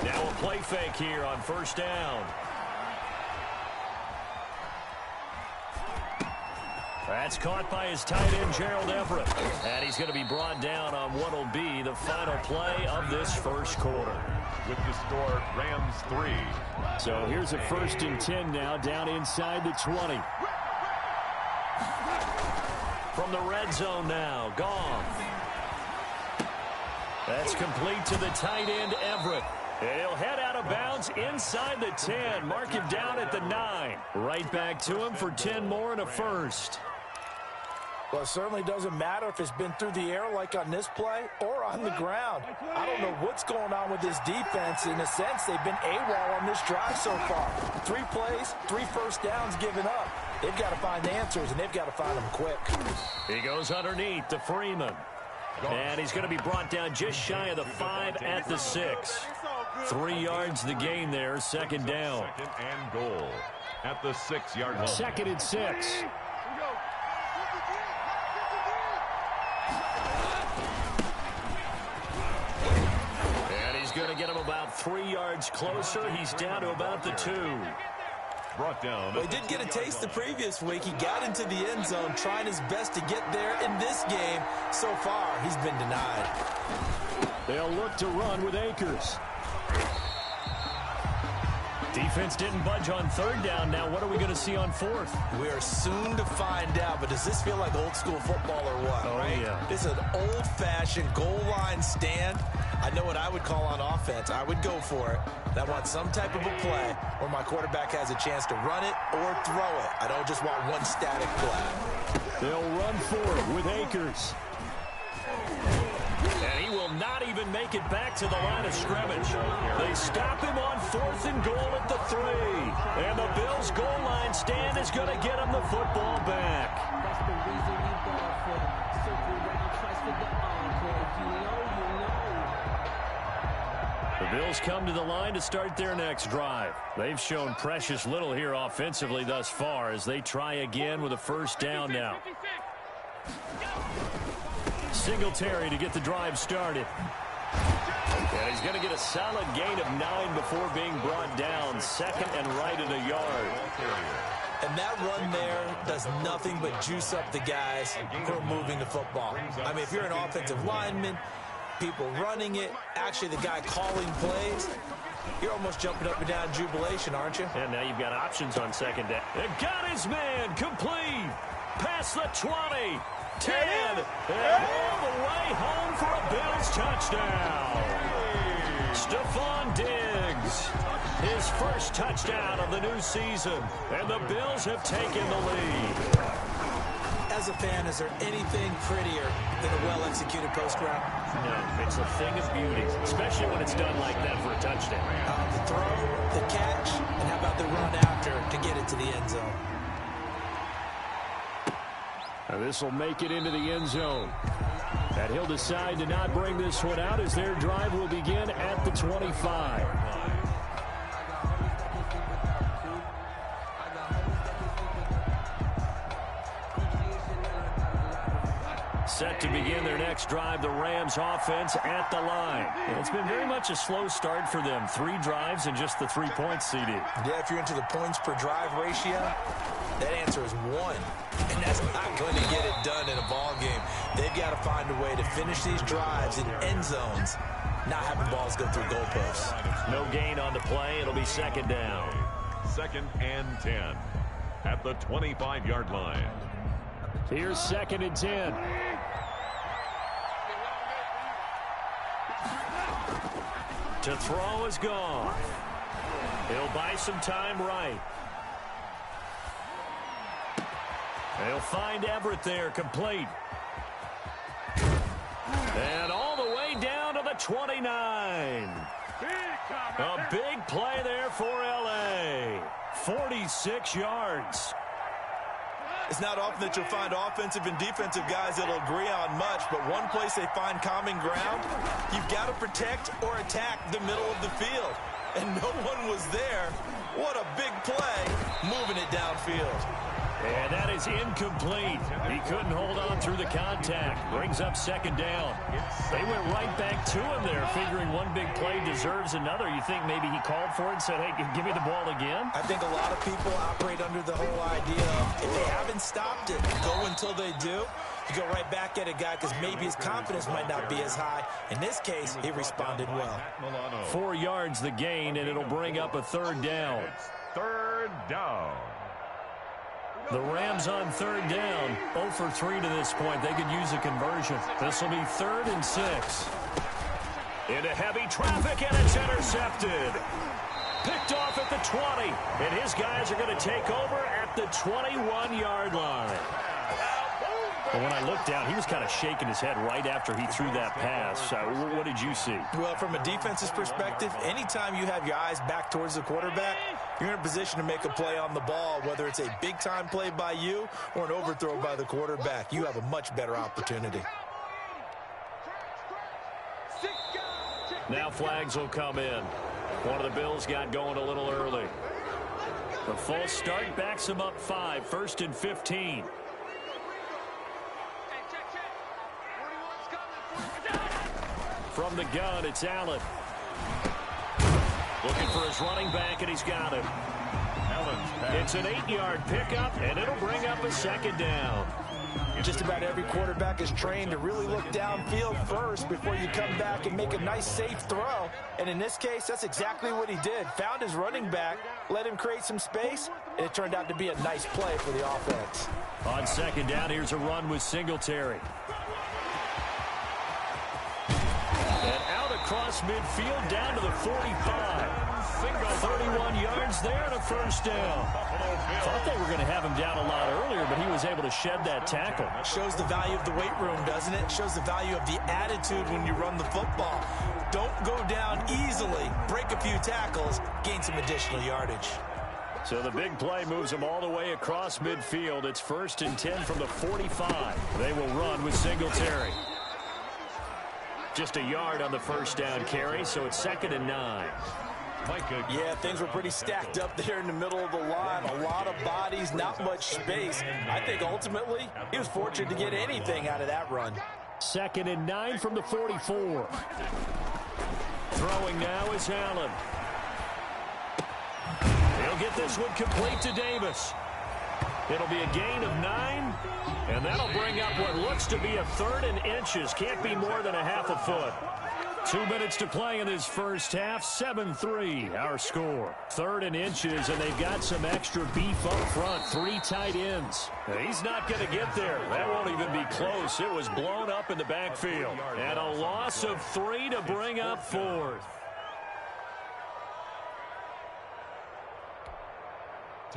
Now a play fake here on first down. That's caught by his tight end, Gerald Everett. And he's going to be brought down on what will be the final play of this first quarter. With the score, Rams 3. So here's a 1st and 10 now, down inside the 20. From the red zone now, Goff. That's complete to the tight end, Everett. He'll head out of bounds inside the 10. Mark him down at the 9. Right back to him for 10 more and a first. Well, it certainly doesn't matter if it's been through the air like on this play or on the ground. I don't know what's going on with this defense. In a sense, they've been AWOL on this drive so far. 3 plays, 3 first downs given up. They've got to find the answers, and they've got to find them quick. He goes underneath to Freeman. And he's going to be brought down just shy of the 5 at the 6. 3 yards the gain there, 2nd down. 2nd and goal at the 6-yard line. 2nd and 6. Going to get him about 3 yards closer. He's down to about the 2. Brought down. Well, he did get a taste the previous week. He got into the end zone, trying his best to get there in this game. So far, he's been denied. They'll look to run with Akers. Defense didn't budge on 3rd down. Now what are we going to see on 4th? We are soon to find out, but does this feel like old school football or what? Oh, right? Yeah. This is an old-fashioned goal line stand. I know what I would call on offense. I would go for it. I want some type of a play where my quarterback has a chance to run it or throw it. I don't just want one static play. They'll run for it with Akers. And he will not even make it back to the line of scrimmage. They stop him on 4th and goal at the 3. And the Bills' goal line stand is going to get him the football back. That's the reason you ball for them. Circle around twice with the encore. If you know, you know. The Bills come to the line to start their next drive. They've shown precious little here offensively thus far as they try again with a 1st down now. Singletary to get the drive started. And he's going to get a solid gain of 9 before being brought down. 2nd and right at a yard. And that run there does nothing but juice up the guys who are moving the football. I mean, if you're an offensive lineman, people running it, actually the guy calling plays, you're almost jumping up and down in jubilation, aren't you? And now you've got options on 2nd down. And got his man complete. Past the 20. 10, and all the way home for a Bills touchdown. Stephon Diggs, his 1st touchdown of the new season, and the Bills have taken the lead. As a fan, is there anything prettier than a well-executed post route? No, it's a thing of beauty, especially when it's done like that for a touchdown. The throw, the catch, and how about the run after to get it to the end zone? Now this will make it into the end zone. And he'll decide to not bring this one out as their drive will begin at the 25. Set to begin their next drive, the Rams offense at the line. And it's been very much a slow start for them. 3 drives and just the 3 points, CD. Yeah, if you're into the points per drive ratio, that answer is 1. And that's not going to get it done in a ball game. They've got to find a way to finish these drives in end zones, not having balls go through goalposts. No gain on the play. It'll be 2nd down. 2nd and 10 at the 25-yard line. Here's 2nd and 10. To throw is gone. He'll buy some time right. They'll find Everett there, complete. And all the way down to the 29. A big play there for L.A. 46 yards. It's not often that you'll find offensive and defensive guys that'll agree on much, but one place they find common ground, you've got to protect or attack the middle of the field. And no one was there. What a big play, moving it downfield. And that is incomplete. He couldn't hold on through the contact. Brings up second down. They went right back to him there, figuring one big play deserves another. You think maybe he called for it and said, hey, give me the ball again? I think a lot of people operate under the whole idea of if they haven't stopped it, go until they do. You go right back at a guy because maybe his confidence might not be as high. In this case, he responded well. 4 yards the gain, and it'll bring up a third down. Third down. The Rams on third down, 0 for 3 to this point. They could use a conversion. This will be 3rd and 6. Into heavy traffic, and it's intercepted. Picked off at the 20, and his guys are going to take over at the 21-yard line. But when I looked down, he was kind of shaking his head right after he threw that pass. What did you see? Well, from a defense's perspective, anytime you have your eyes back towards the quarterback, you're in a position to make a play on the ball, whether it's a big-time play by you or an overthrow by the quarterback. You have a much better opportunity. Now flags will come in. One of the Bills got going a little early. The false start backs him up 5, 1st and 15. From the gun, it's Allen. Looking for his running back, and he's got him. It's an 8-yard pickup, and it'll bring up a second down. Just about every quarterback is trained to really look downfield first before you come back and make a nice, safe throw. And in this case, that's exactly what he did. Found his running back, let him create some space, and it turned out to be a nice play for the offense. On second down, here's a run with Singletary. And out across midfield, down to the 45. 31 yards there and a first down. Thought they were going to have him down a lot earlier, but he was able to shed that tackle. Shows the value of the weight room, doesn't it? Shows the value of the attitude when you run the football. Don't go down easily. Break a few tackles, gain some additional yardage. So the big play moves them all the way across midfield. It's 1st and 10 from the 45. They will run with Singletary. Just a yard on the first down carry, so it's 2nd and 9. Yeah, things were pretty stacked up there in the middle of the line. A lot of bodies, not much space. I think ultimately he was fortunate to get anything out of that run. 2nd and 9 from the 44. Throwing now is Allen. He'll get this one complete to Davis. It'll be a gain of 9, and that'll bring up what looks to be a 3rd and inches. Can't be more than a half a foot. 2 minutes to play in this first half. 7-3, our score. 3rd and inches, and they've got some extra beef up front. 3 tight ends. He's not going to get there. That won't even be close. It was blown up in the backfield. And a loss of 3 to bring up 4th.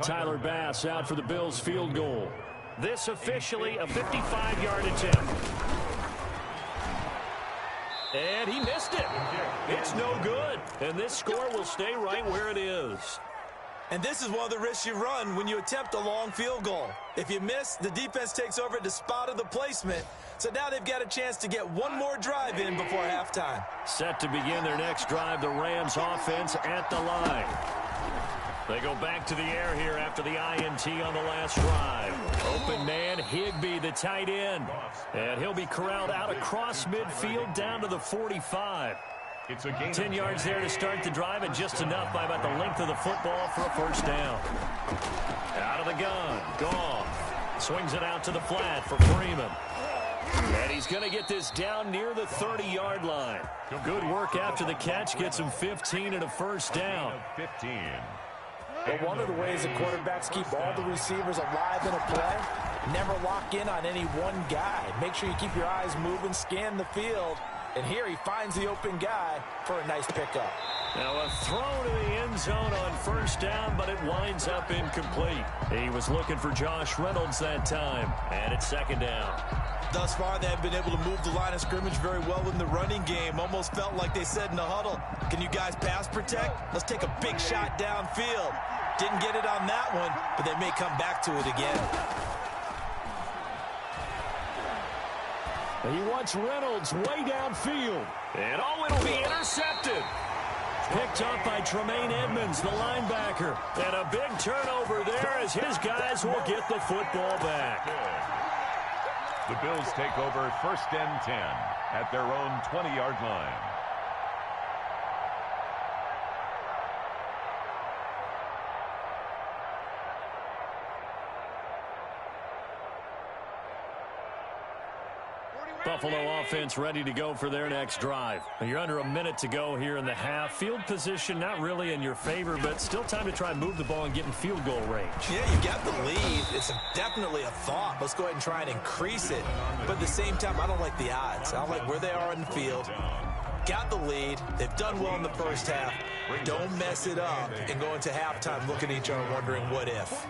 Tyler Bass out for the Bills field goal. This officially a 55-yard attempt. And he missed it. It's no good. And this score will stay right where it is. And this is one of the risks you run when you attempt a long field goal. If you miss, the defense takes over at the spot of the placement. So now they've got a chance to get one more drive in before halftime. Set to begin their next drive, the Rams offense at the line. They go back to the air here after the INT on the last drive. Open man, Higbee, the tight end. And he'll be corralled out across midfield down to the 45. 10 yards there to start the drive, and just enough by about the length of the football for a first down. Out of the gun, Goff. Swings it out to the flat for Freeman. And he's going to get this down near the 30-yard line. Good work after the catch. Gets him 15 and a first down. 15. But one of the ways that quarterbacks keep all the receivers alive in a play, never lock in on any one guy. Make sure you keep your eyes moving, scan the field. And here he finds the open guy for a nice pickup. Now a throw to the end zone on first down, but it winds up incomplete. He was looking for Josh Reynolds that time, and it's 2nd down. Thus far, they have been able to move the line of scrimmage very well in the running game. Almost felt like they said in the huddle, can you guys pass protect? Let's take a big shot downfield. Didn't get it on that one, but they may come back to it again. He wants Reynolds way downfield. And it'll be intercepted. Picked up by Tremaine Edmonds, the linebacker. And a big turnover there as his guys will get the football back. The Bills take over 1st and 10 at their own 20-yard line. Buffalo offense ready to go for their next drive. You're under a minute to go here in the half. Field position not really in your favor, but still time to try and move the ball and get in field goal range. Yeah, you got the lead. It's definitely a thought. Let's go ahead and try and increase it. But at the same time, I don't like the odds. I don't like where they are in the field. Got the lead. They've done well in the first half. Don't mess it up and go into halftime looking at each other wondering what if.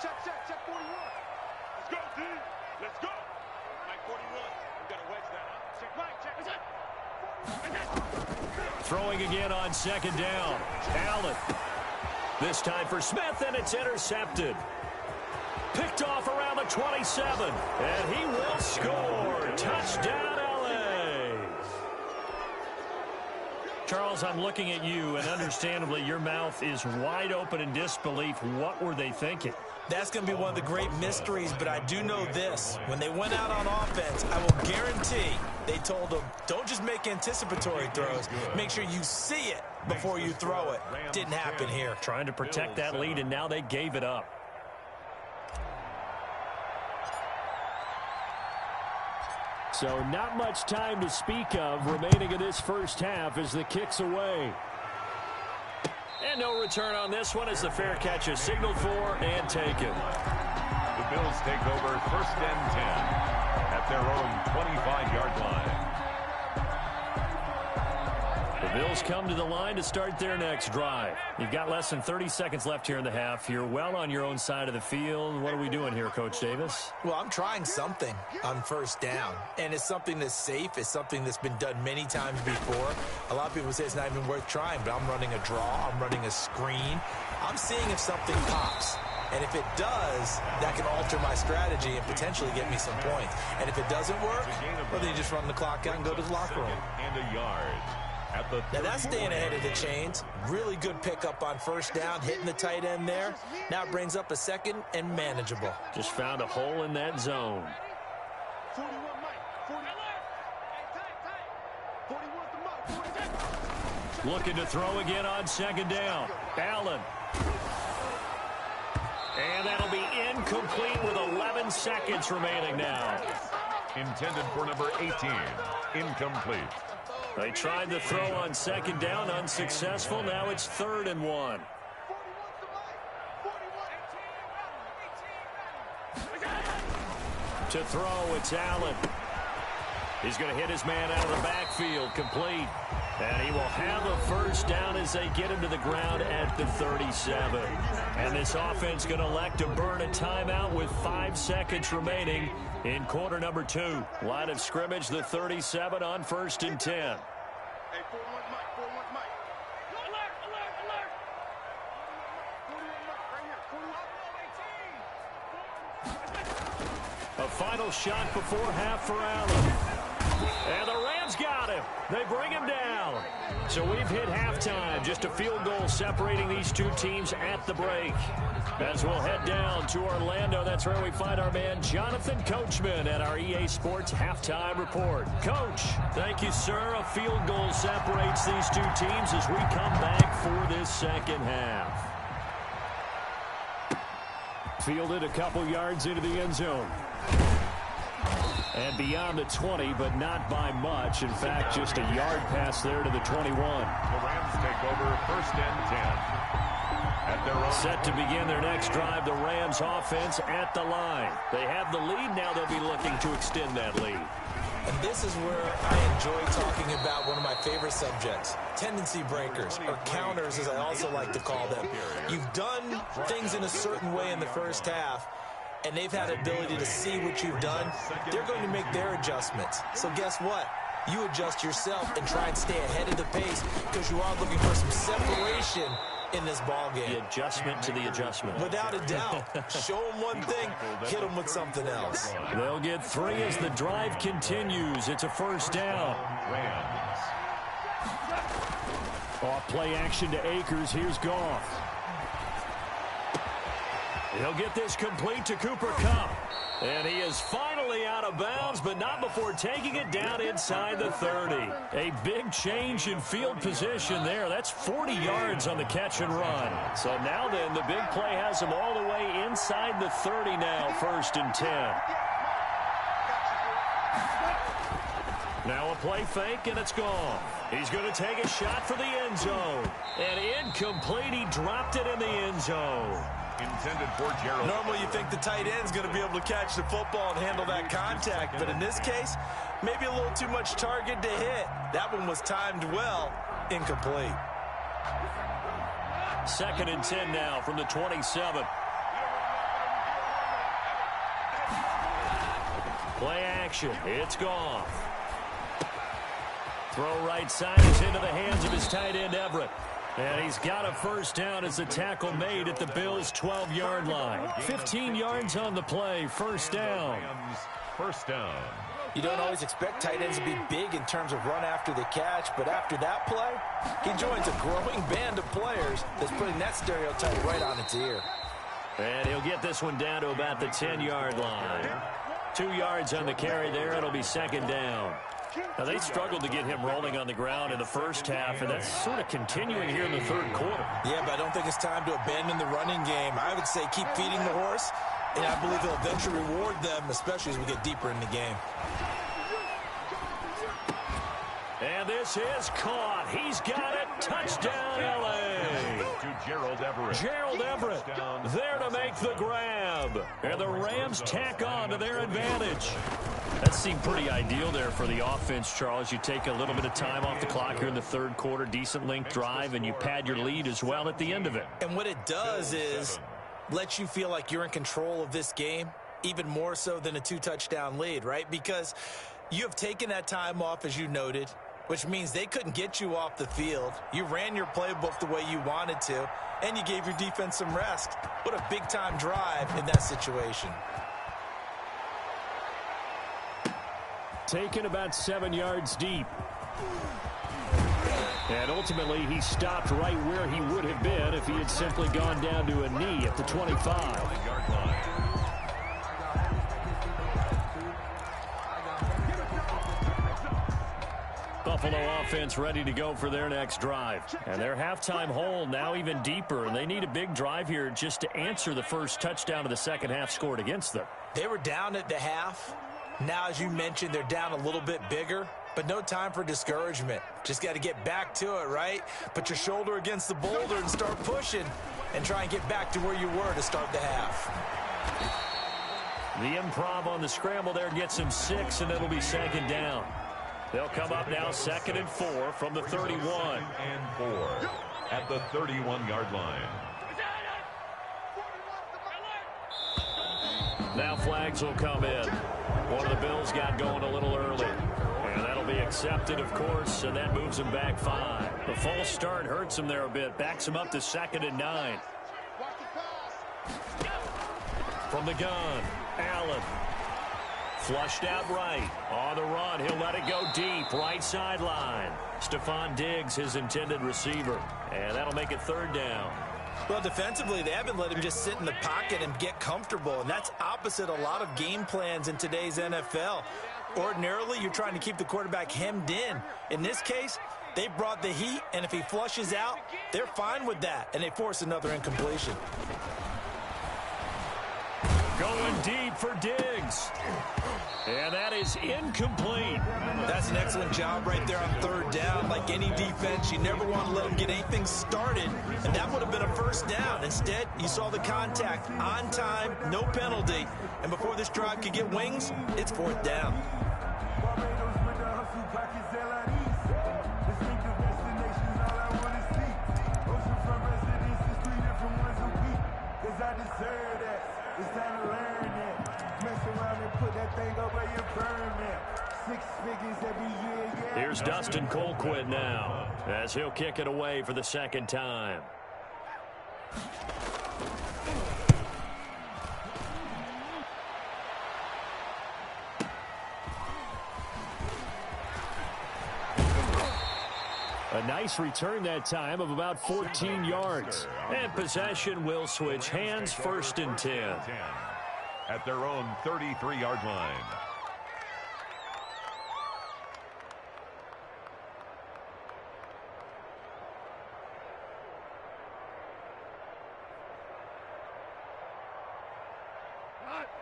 Check 41. Let's go, D. Let's go. Mike 41. We got to wedge that up. Check Mike. Check. Throwing again on 2nd down. Allen. This time for Smith, and it's intercepted. Picked off around the 27. And he will score. Touchdown, LA. Charles, I'm looking at you, and understandably, your mouth is wide open in disbelief. What were they thinking? That's going to be one of the great mysteries, but I do know this. When they went out on offense, I will guarantee they told them, don't just make anticipatory throws. Make sure you see it before you throw it. Didn't happen here. Trying to protect that lead, and now they gave it up. So not much time to speak of remaining in this first half as the kick's away. And no return on this one as the fair catch is signaled for and taken. The Bills take over 1st and 10 at their own 25-yard line. The Bills come to the line to start their next drive. You've got less than 30 seconds left here in the half. You're well on your own side of the field. What are we doing here, Coach Davis? Well, I'm trying something on 1st down, and it's something that's safe. It's something that's been done many times before. A lot of people say it's not even worth trying, but I'm running a draw. I'm running a screen. I'm seeing if something pops. And if it does, that can alter my strategy and potentially get me some points. And if it doesn't work, well, then you just run the clock out and go to the locker room. And a yard. Now that's staying ahead of the chains. Really good pickup on 1st down, hitting the tight end there. Now it brings up a 2nd and manageable. Just found a hole in that zone. 41 Mike. 41 Looking to throw again on 2nd down. Allen. And that'll be incomplete with 11 seconds remaining now. Intended for number 18. Incomplete. They tried to throw on 2nd down, unsuccessful. Now it's 3rd and 1. To throw, it's Allen. He's going to hit his man out of the backfield, complete. And he will have a 1st down as they get him to the ground at the 37. And this offense going to elect to burn a timeout with 5 seconds remaining in quarter number 2. Line of scrimmage, the 37 on 1st and 10. Hey, 41 Mike. 41 Mike. Alert, alert, alert. 41 Mike, right here. 41. A final shot before half for Allen. And the Rams got him. They bring him down. So we've hit halftime. Just a field goal separating these two teams at the break. As we'll head down to Orlando, that's where we find our man Jonathan Coachman at our EA Sports Halftime Report. Coach, thank you, sir. A field goal separates these two teams as we come back for this second half. Fielded a couple yards into the end zone. And beyond the 20, but not by much. In fact, just a yard pass there to the 21. The Rams take over 1st and 10. At their own. Set to begin their next drive, the Rams offense at the line. They have the lead. Now they'll be looking to extend that lead. And this is where I enjoy talking about one of my favorite subjects, tendency breakers, or counters as I also like to call them. You've done things in a certain way in the first half, and they've had the ability to see what you've done. They're going to make their adjustments. So guess what? You adjust yourself and try and stay ahead of the pace because you are looking for some separation in this ball game. The adjustment to the adjustment. Without a doubt. Show them one thing, hit them with something else. They'll get 3 as the drive continues. It's a 1st down. Rams. Off play action to Akers. Here's Goff. He'll get this complete to Cooper Kupp. And he is finally out of bounds, but not before taking it down inside the 30. A big change in field position there. That's 40 yards on the catch and run. So now then, the big play has him all the way inside the 30 now, 1st and 10. Now a play fake, and it's gone. He's going to take a shot for the end zone. And incomplete. He dropped it in the end zone. Intended for Gerald. Normally you think the tight end's going to be able to catch the football and handle that contact, but in this case, maybe a little too much target to hit. That one was timed well. Incomplete. 2nd and 10 now from the 27. Play action. It's gone. Throw right side is into the hands of his tight end, Everett. And he's got a 1st down as the tackle made at the Bills' 12-yard line. 15 yards on the play, 1st down. 1st down. You don't always expect tight ends to be big in terms of run after the catch, but after that play, he joins a growing band of players that's putting that stereotype right on its ear. And he'll get this one down to about the 10-yard line. 2 yards on the carry there. It'll be 2nd down. Now, they struggled to get him rolling on the ground in the first half, and that's sort of continuing here in the 3rd quarter. Yeah, but I don't think it's time to abandon the running game. I would say keep feeding the horse, and I believe he'll eventually reward them, especially as we get deeper in the game. And this is caught. He's got it. Touchdown, L.A. To Gerald Everett. Gerald Everett there to make the grab. And the Rams tack on to their advantage. That seemed pretty ideal there for the offense, Charles. You take a little bit of time off the clock here in the 3rd quarter, decent length drive, and you pad your lead as well at the end of it. And what it does is let you feel like you're in control of this game, even more so than a 2-touchdown lead, right? Because you have taken that time off, as you noted, which means they couldn't get you off the field. You ran your playbook the way you wanted to, and you gave your defense some rest. What a big-time drive in that situation. Taken about 7 yards deep. And ultimately, he stopped right where he would have been if he had simply gone down to a knee at the 25. Buffalo offense ready to go for their next drive. And their halftime hole now even deeper, and they need a big drive here just to answer the first touchdown of the second half scored against them. They were down at the half. Now, as you mentioned, they're down a little bit bigger, but no time for discouragement. Just got to get back to it, right? Put your shoulder against the boulder and start pushing and try and get back to where you were to start the half. The improv on the scramble there gets him 6, and it'll be 2nd down. They'll come up now 2nd and 4 from the 31. 2nd and 4 at the 31-yard line. Now flags will come in. One of the Bills got going a little early. And that'll be accepted, of course, and that moves him back 5. The false start hurts him there a bit. Backs him up to 2nd and 9. From the gun, Allen. Flushed out right. On the run, he'll let it go deep. Right sideline. Stephon Diggs, his intended receiver. And that'll make it 3rd down. Well, defensively, they haven't let him just sit in the pocket and get comfortable, and that's opposite a lot of game plans in today's NFL. Ordinarily, you're trying to keep the quarterback hemmed in. In this case, they brought the heat, and if he flushes out, they're fine with that, and they force another incompletion. Going deep for Diggs. And that is incomplete. That's an excellent job right there on 3rd down. Like any defense, you never want to let them get anything started, and that would have been a 1st down. Instead, you saw the contact on time, no penalty, and before this drive could get wings, it's 4th down. Here's Dustin Colquitt now, as he'll kick it away for the 2nd time. A nice return that time of about 14 yards. And possession will switch hands, 1st and 10. At their own 33-yard line.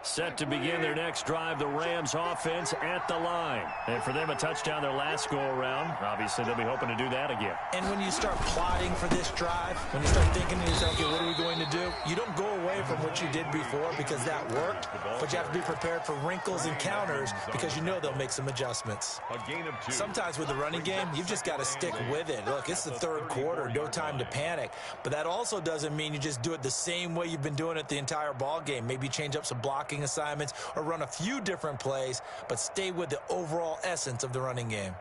Set to begin their next drive, the Rams offense at the line. And for them, a touchdown their last go-around. Obviously, they'll be hoping to do that again. And when you start plotting for this drive, when you start thinking to yourself, okay, what are we going to do? You don't go away from what you did before because that worked, but you have to be prepared for wrinkles and counters because you know they'll make some adjustments. A gain of 2. Sometimes with the running game, you've just got to stick with it. Look, it's the 3rd quarter, no time to panic. But that also doesn't mean you just do it the same way you've been doing it the entire ball game. Maybe change up some blocking assignments or run a few different plays, but stay with the overall essence of the running game.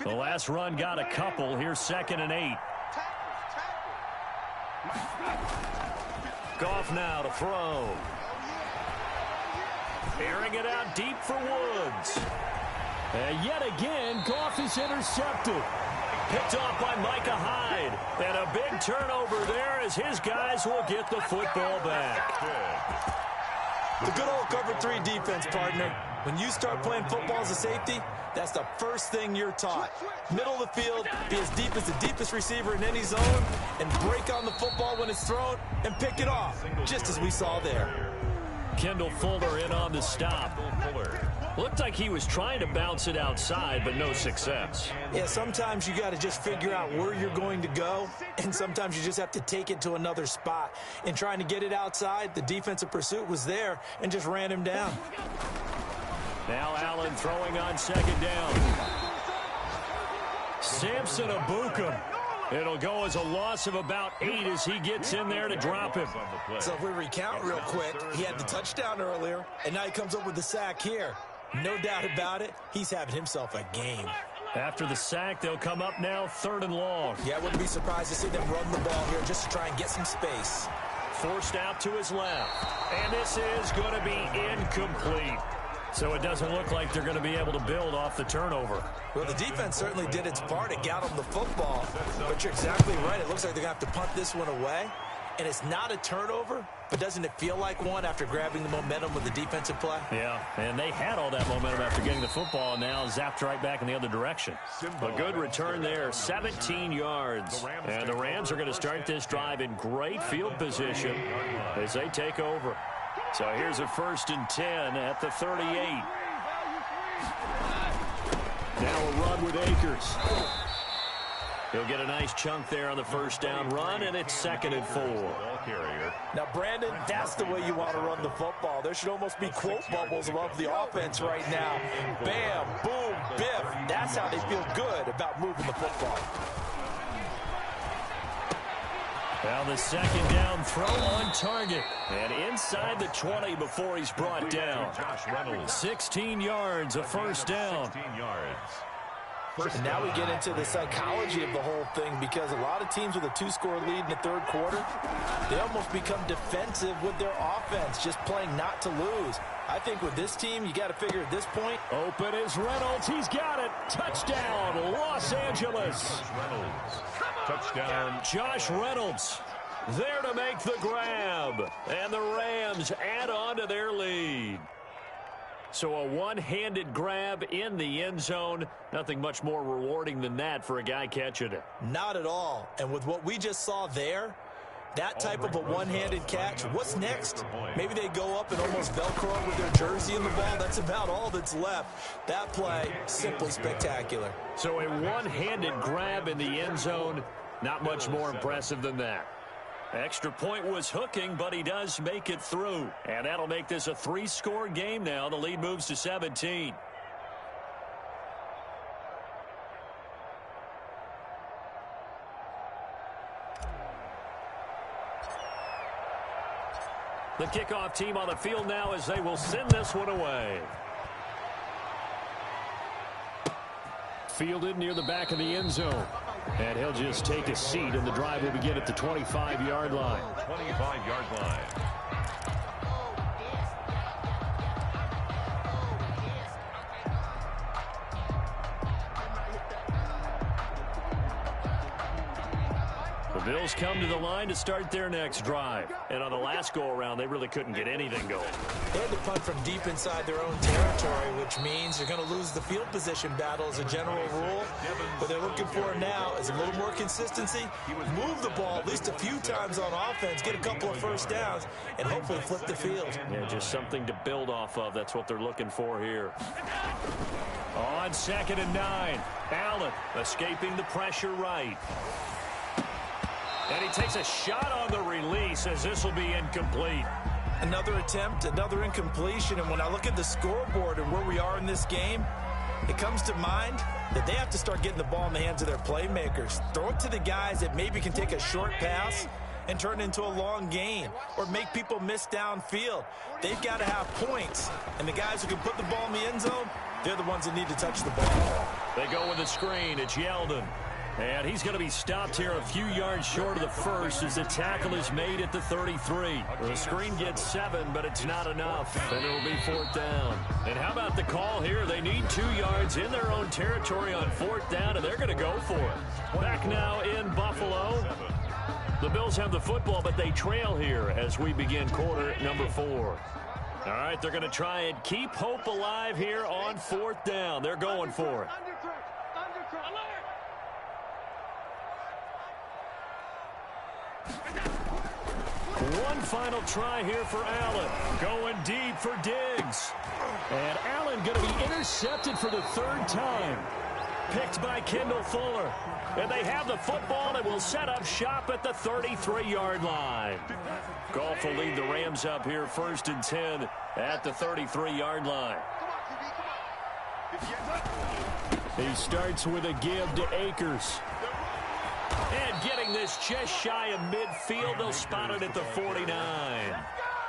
The last run got a couple. Here's 2nd and 8. Goff now to throw. Airing it out deep for Woods. And yet again, Goff is intercepted. Picked off by Micah Hyde. And a big turnover there as his guys will get the football back. The good old cover 3 defense, partner. When you start playing football as a safety, that's the first thing you're taught. Middle of the field, be as deep as the deepest receiver in any zone, and break on the football when it's thrown and pick it off, just as we saw there. Kendall Fuller in on the stop. Looked like he was trying to bounce it outside, but no success. Yeah, sometimes you got to just figure out where you're going to go, and sometimes you just have to take it to another spot. In trying to get it outside, the defensive pursuit was there and just ran him down. Now Allen throwing on 2nd down. Samson Ebukam. It'll go as a loss of about 8 as he gets in there to drop him. So if we recount real quick, he had the touchdown earlier, and now he comes up with the sack here. No doubt about it, he's having himself a game. After the sack, they'll come up now 3rd and long. Yeah, I wouldn't be surprised to see them run the ball here just to try and get some space. Forced out to his left. And this is going to be incomplete. So it doesn't look like they're going to be able to build off the turnover. Well, the defense certainly did its part. It got them the football. But you're exactly right. It looks like they're going to have to punt this one away. And it's not a turnover, but doesn't it feel like one after grabbing the momentum with the defensive play? Yeah, and they had all that momentum after getting the football, and now zapped right back in the other direction. A good return there, 17 yards. And the Rams are going to start this drive in great field position as they take over. So here's a 1st and 10 at the 38. Now a run with Akers. He'll get a nice chunk there on the 1st down run, and it's 2nd and 4. Now, Brandon, that's the way you want to run the football. There should almost be quote bubbles above the offense right now. Bam, boom, biff. That's how they feel good about moving the football. Well, the 2nd down throw on target. And inside the 20 before he's brought down. 16 yards, a 1st down. 16 yards. And now we get into the psychology of the whole thing because a lot of teams with a 2-score lead in the 3rd quarter, they almost become defensive with their offense, just playing not to lose. I think with this team, you got to figure at this point. Open is Reynolds. He's got it. Touchdown, Los Angeles. Touchdown. Josh Reynolds there to make the grab. And the Rams add on to their lead. So a one-handed grab in the end zone. Nothing much more rewarding than that for a guy catching it. Not at all. And with what we just saw there, that type of a one-handed catch, what's next? Maybe they go up and almost Velcro with their jersey in the ball. That's about all that's left. That play, simply spectacular. So a one-handed grab in the end zone, not much more impressive than that. Extra point was hooking, but he does make it through. And that'll make this a 3-score game now. The lead moves to 17. The kickoff team on the field now as they will send this one away. Fielded near the back of the end zone. And he'll just take a seat, and the drive will begin at the 25-yard line. 25-yard line. Bills come to the line to start their next drive. And on the last go-around, they really couldn't get anything going. They had to punt from deep inside their own territory, which means they're going to lose the field position battle as a general rule. What they're looking for now is a little more consistency, move the ball at least a few times on offense, get a couple of first downs, and hopefully flip the field. Yeah, just something to build off of. That's what they're looking for here. On 2nd and 9, Allen escaping the pressure right. And he takes a shot on the release as this will be incomplete. Another attempt, another incompletion, and when I look at the scoreboard and where we are in this game, it comes to mind that they have to start getting the ball in the hands of their playmakers. Throw it to the guys that maybe can take a short pass and turn it into a long gain or make people miss downfield. They've got to have points, and the guys who can put the ball in the end zone, they're the ones that need to touch the ball. They go with the screen. It's Yeldon. And he's going to be stopped here a few yards short of the first as the tackle is made at the 33. The screen gets 7, but it's not enough, and it'll be 4th down. And how about the call here? They need 2 yards in their own territory on 4th down, and they're going to go for it. Back now in Buffalo. The Bills have the football, but they trail here as we begin quarter number 4. All right, they're going to try and keep hope alive here on 4th down. They're going for it. One final try here for Allen. Going deep for Diggs. And Allen going to be intercepted for the 3rd time. Picked by Kendall Fuller. And they have the football and will set up shop at the 33-yard line. Goff will lead the Rams up here 1st and 10 at the 33-yard line. He starts with a give to Akers. And getting this just shy of midfield, they'll spot it at the 49.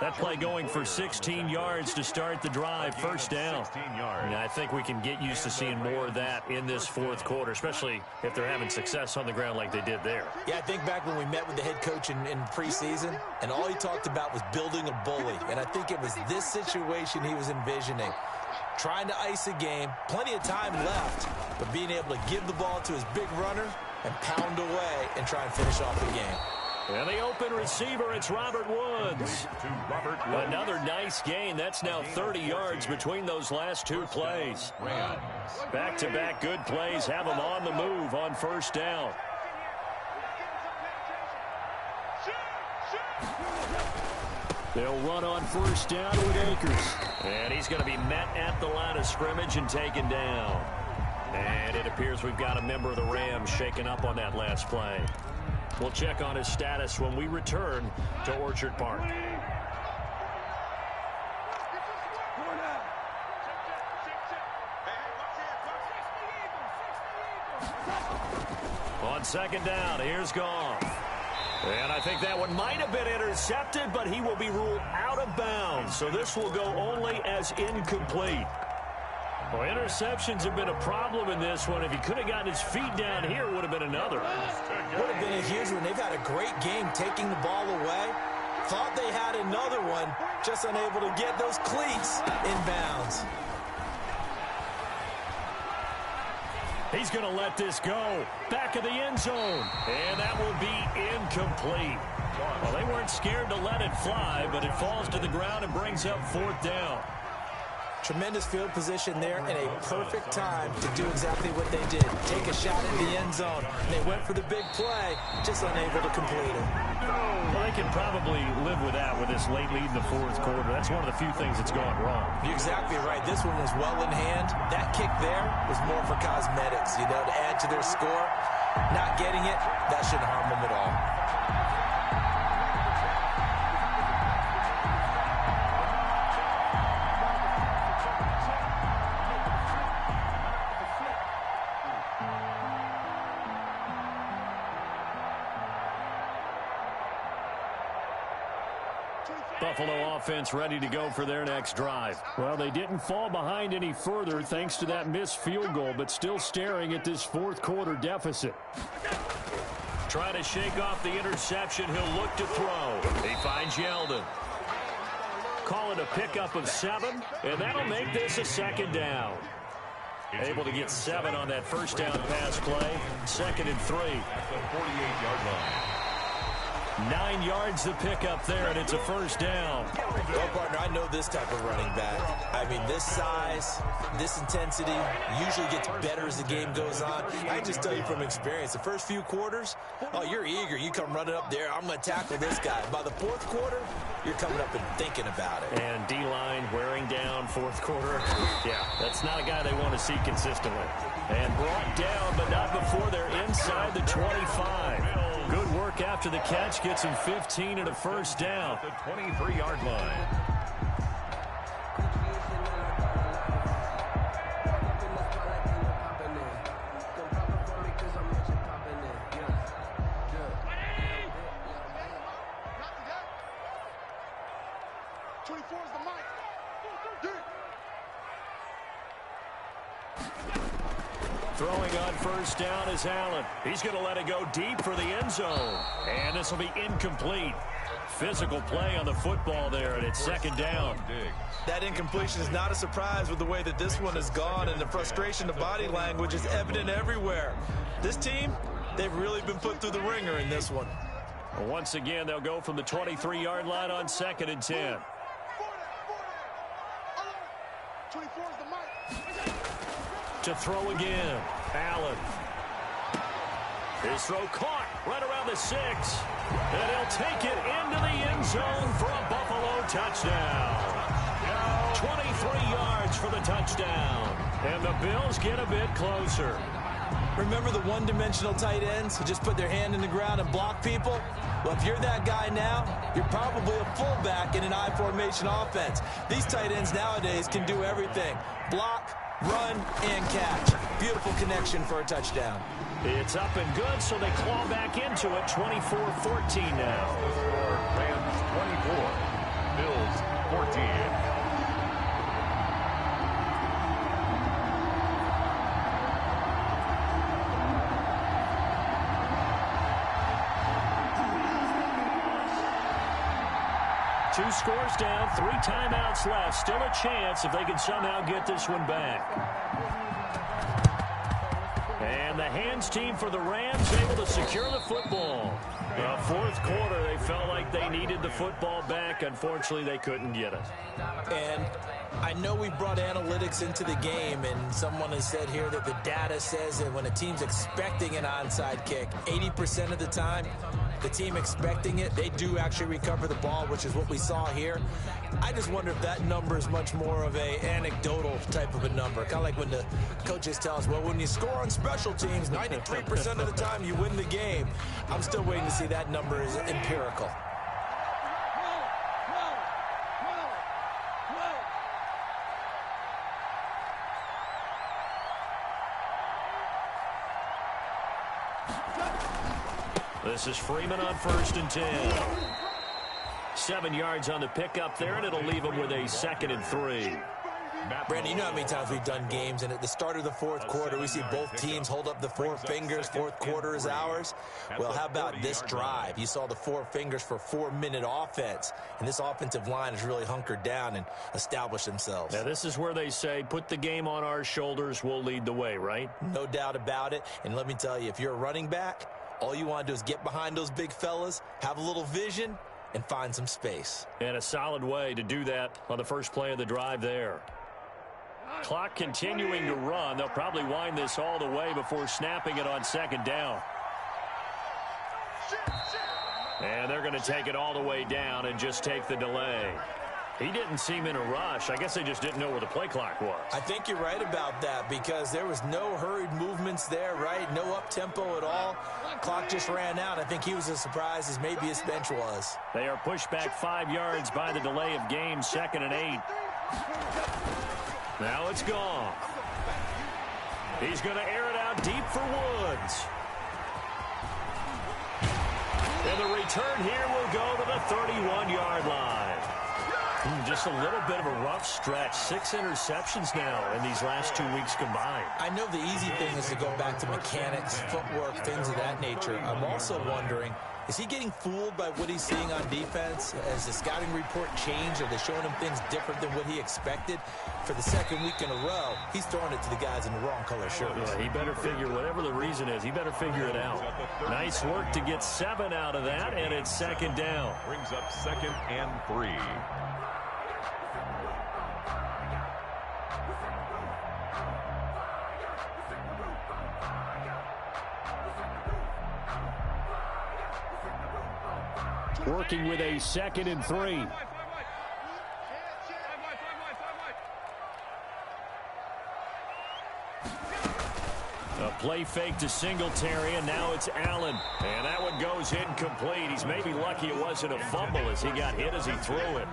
That play going for 16 yards to start the drive, 1st down. And I think we can get used to seeing more of that in this 4th quarter, especially if they're having success on the ground like they did there. Yeah, I think back when we met with the head coach in preseason, and all he talked about was building a bully. And I think it was this situation he was envisioning. Trying to ice a game, plenty of time left, but being able to give the ball to his big runner and pound away and try and finish off the game. And the open receiver, it's Robert Woods. Another nice gain. That's now 30 yards between those last 2 plays. Back-to-back good plays have them on the move on 1st down. They'll run on 1st down with Akers. And he's going to be met at the line of scrimmage and taken down. And it appears we've got a member of the Rams shaken up on that last play. We'll check on his status when we return to Orchard Park. On 2nd down, here's Goff. And I think that one might have been intercepted, but he will be ruled out of bounds. So this will go only as incomplete. Well, interceptions have been a problem in this one. If he could have gotten his feet down here, it would have been another. Would have been a huge one. They've had a great game taking the ball away. Thought they had another one, just unable to get those cleats in bounds. He's going to let this go. Back of the end zone. And that will be incomplete. Well, they weren't scared to let it fly, but it falls to the ground and brings up 4th down. Tremendous field position there and a perfect time to do exactly what they did. Take a shot at the end zone. They went for the big play, just unable to complete it. Well, they can probably live with that with this late lead in the 4th quarter. That's one of the few things that's gone wrong. You're exactly right. This one was well in hand. That kick there was more for cosmetics, to add to their score. Not getting it, that shouldn't harm them at all. Buffalo offense ready to go for their next drive. Well, they didn't fall behind any further thanks to that missed field goal, but still staring at this 4th quarter deficit. Trying to shake off the interception. He'll look to throw. He finds Yeldon. Call it a pickup of 7, and that'll make this a 2nd down. Able to get 7 on that 1st down pass play. 2nd and 3. At the 48-yard line. 9 yards to pick up there, and it's a first down. Well, partner, I know this type of running back. I mean, this size, this intensity usually gets better as the game goes on. I just tell you from experience, the first few quarters, oh, you're eager. You come running up there, I'm going to tackle this guy. By the fourth quarter, you're coming up and thinking about it. And D-line wearing down fourth quarter. Yeah, that's not a guy they want to see consistently. And brought down, but not before they're inside the 25. Good work after the catch. Gets him 15 and a first down. The 23-yard line. Throwing on first down is Allen. He's going to let it go deep for the end zone. And this will be incomplete. Physical play on the football there, and it's second down. That incompletion is not a surprise with the way that this one has gone, and the frustration of body language is evident everywhere. This team, they've really been put through the ringer in this one. Once again, they'll go from the 23-yard line on 2nd and 10. To throw again, Allen. His throw caught right around the 6. And he'll take it into the end zone for a Buffalo touchdown. 23 yards for the touchdown. And the Bills get a bit closer. Remember the one-dimensional tight ends who just put their hand in the ground and block people? Well, if you're that guy now, you're probably a fullback in an I-formation offense. These tight ends nowadays can do everything. Block, run, and catch. Beautiful connection for a touchdown. It's up and good, so they claw back into it. 24-14 now. Rams 24, Bills 14. Two scores down, 3 timeouts left. Still a chance if they can somehow get this one back. And the hands team for the Rams able to secure the football. Fourth quarter, they felt like they needed the football back. Unfortunately, they couldn't get it. And I know we brought analytics into the game, and someone has said here that the data says that when a team's expecting an onside kick, 80% of the time, the team expecting it, they do actually recover the ball, which is what we saw here. I just wonder if that number is much more of a anecdotal type of a number. Kind of like when the coaches tell us, well, when you score on special teams, 93% of the time you win the game. I'm still waiting to see that number is empirical. This is Freeman on 1st and 10. 7 yards on the pickup there, and it'll leave him with a 2nd and 3. Brandon, you know how many times we've done games, and at the start of the fourth quarter, we see both teams hold up the 4 fingers. Fourth quarter is ours. Well, how about this drive? You saw the 4 fingers for 4-minute offense, and this offensive line has really hunkered down and established themselves. Now, this is where they say, put the game on our shoulders, we'll lead the way, right? No doubt about it, and let me tell you, if you're a running back, all you want to do is get behind those big fellas, have a little vision, and find some space. And a solid way to do that on the first play of the drive there. Clock continuing to run. They'll probably wind this all the way before snapping it on 2nd down. And they're going to take it all the way down and just take the delay. He didn't seem in a rush. I guess they just didn't know where the play clock was. I think you're right about that because there was no hurried movements there, right? No up-tempo at all. Clock just ran out. I think he was as surprised as maybe his bench was. They are pushed back 5 yards by the delay of game, 2nd and 8. Now it's gone. He's going to air it out deep for Woods. And the return here will go to the 31-yard line. Just a little bit of a rough stretch. 6 interceptions now in these last 2 weeks combined. I know the easy thing is to go back to mechanics, footwork, things of that nature. I'm also wondering, Is he getting fooled by what he's seeing on defense? Has the scouting report changed? Are they showing him things different than what he expected? For the second week in a row, he's throwing it to the guys in the wrong color shirts. Yeah, he better figure, whatever the reason is, he better figure it out. Nice work to get 7 out of that, and it's second down. Brings up 2nd and 3. Working with a 2nd and 3. A play fake to Singletary, and now it's Allen. And that one goes incomplete. He's maybe lucky it wasn't a fumble as he got hit as he threw it.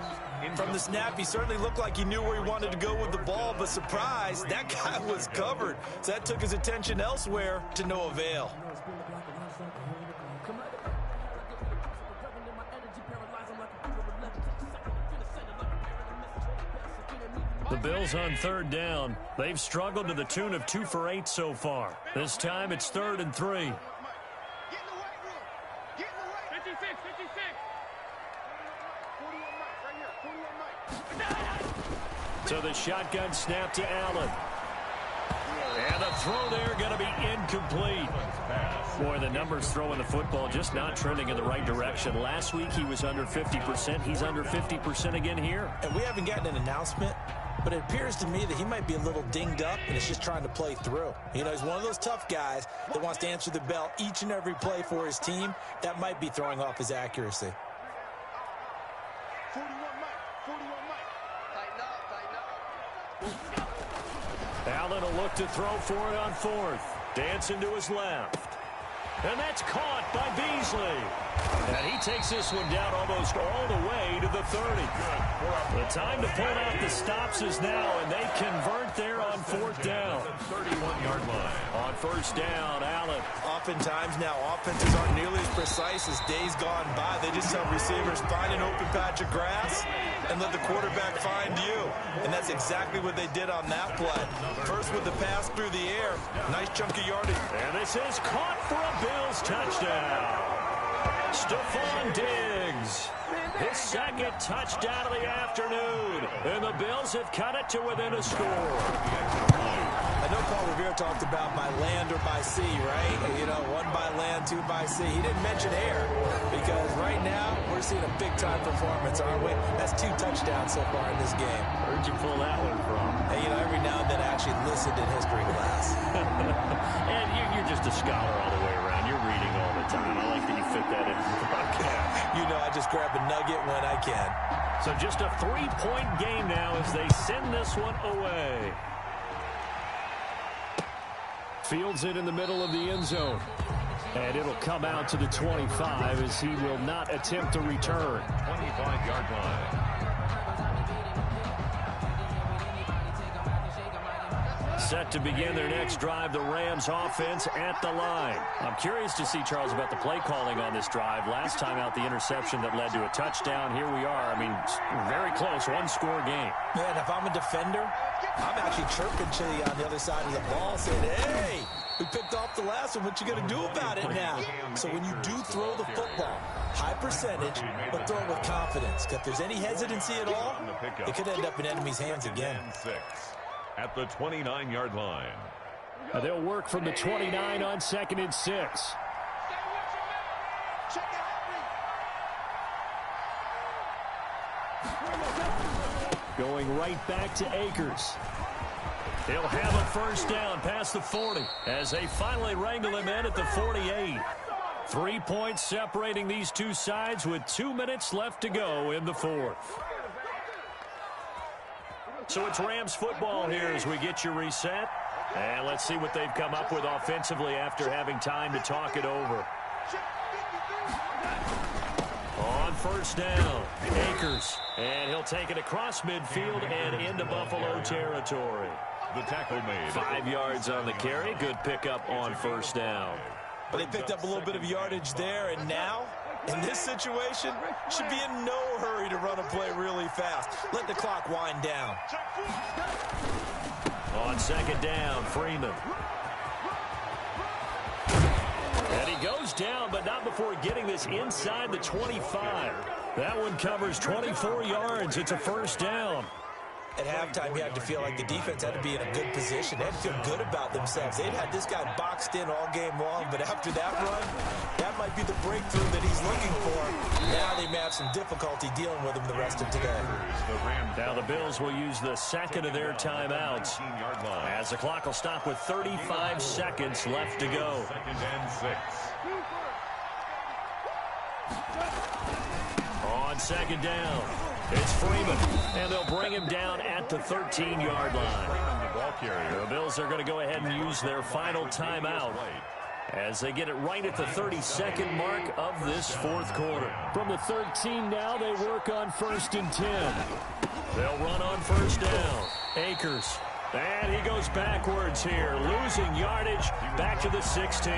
From the snap, he certainly looked like he knew where he wanted to go with the ball, but surprise, that guy was covered. So that took his attention elsewhere to no avail. The Bills on 3rd down. They've struggled to the tune of 2 for 8 so far. This time it's 3rd and 3. So the shotgun snap to Allen. And the throw there going to be incomplete. Boy, the numbers throwing the football just not trending in the right direction. Last week he was under 50%. He's under 50% again here. And we haven't gotten an announcement, but it appears to me that he might be a little dinged up and is just trying to play through. You know, he's one of those tough guys that wants to answer the bell each and every play for his team. That might be throwing off his accuracy. 41 Mike. 41 Mike. Tighten up. Allen will look to throw for it on 4th. Dancing to his left. And that's caught by Beasley. And he takes this one down almost all the way to the 30. The time to pull out the stops is now, and they convert there on 4th down. 31-yard line. On 1st down, Allen. Oftentimes now, offenses aren't nearly as precise as days gone by. They just have receivers find an open patch of grass and let the quarterback find you. And that's exactly what they did on that play. First with the pass through the air. Nice chunk of yardage. And this is caught for a Bills touchdown. Stephon Diggs. His 2nd touchdown of the afternoon. And the Bills have cut it to within a score. I know Paul Revere talked about by land or by sea, right? You know, 1 by land, 2 by sea. He didn't mention air because right now we're seeing a big-time performance, aren't we? That's 2 touchdowns so far in this game. Where'd you pull that one from? And, you know, every now and then I actually listened in history class. And you're just a scholar all the way around. You're reading all the time. I like that you fit that into the broadcast. You know, I just grab a nugget when I can. So just a 3-point game now as they send this one away. Fields it in the middle of the end zone. And it'll come out to the 25 as he will not attempt to return. 25-yard line. Set to begin their next drive, the Rams offense at the line. I'm curious to see, Charles, about the play calling on this drive. Last time out, the interception that led to a touchdown. Here we are. I mean, very close, 1-score game. Man, if I'm a defender, I'm actually chirping to you on the other side of the ball saying, hey, we picked off the last one. What you going to do about it now? So when you do throw the football, high percentage, but throw it with confidence. If there's any hesitancy at all, it could end up in enemy's hands again. 6 at the 29-yard line. They'll work from the 29 on 2nd and 6. Going right back to Akers. He'll have a 1st down past the 40 as they finally wrangle him in at the 48. 3 points separating these two sides with 2 minutes left to go in the 4th. So it's Rams football here as we get you reset. And let's see what they've come up with offensively after having time to talk it over. On 1st down, Akers. And he'll take it across midfield and into Buffalo territory. The tackle made. 5 yards on the carry. Good pickup on 1st down. But they picked up a little bit of yardage there, and now, in this situation, should be in no hurry to run a play really fast. Let the clock wind down. On 2nd down, Freeman. And he goes down, but not before getting this inside the 25. That one covers 24 yards. It's a first down. At halftime, you had to feel like the defense had to be in a good position. They had to feel good about themselves. They'd had this guy boxed in all game long, but after that run, that might be the breakthrough that he's looking for. Now they may have some difficulty dealing with him the rest of today. Now the Bills will use the second of their timeouts as the clock will stop with 35 seconds left to go. 2nd and 6. On second down, it's Freeman, and they'll bring him down at the 13-yard line. The Bills are going to go ahead and use their final timeout as they get it right at the 32nd mark of this fourth quarter. From the 13 now, they work on 1st and 10. They'll run on first down. Akers, and he goes backwards here, losing yardage back to the 16.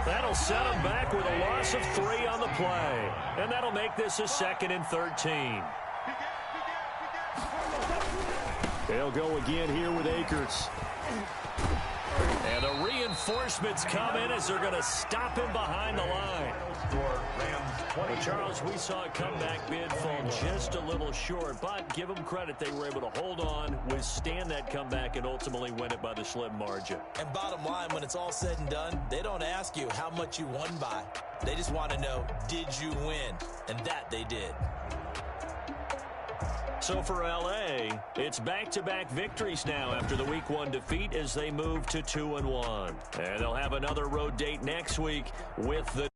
That'll set him back with a loss of 3 on the play. And that'll make this a 2nd and 13. They'll go again here with Akers. And the reinforcements come in as they're going to stop him behind the line. But Charles, we saw a comeback bid fall just a little short, but give them credit, they were able to hold on, withstand that comeback, and ultimately win it by the slim margin. And bottom line, when it's all said and done, they don't ask you how much you won by. They just want to know, did you win? And that they did. So for L.A., it's back-to-back victories now after the Week 1 defeat as they move to 2-1. And they'll have another road date next week with the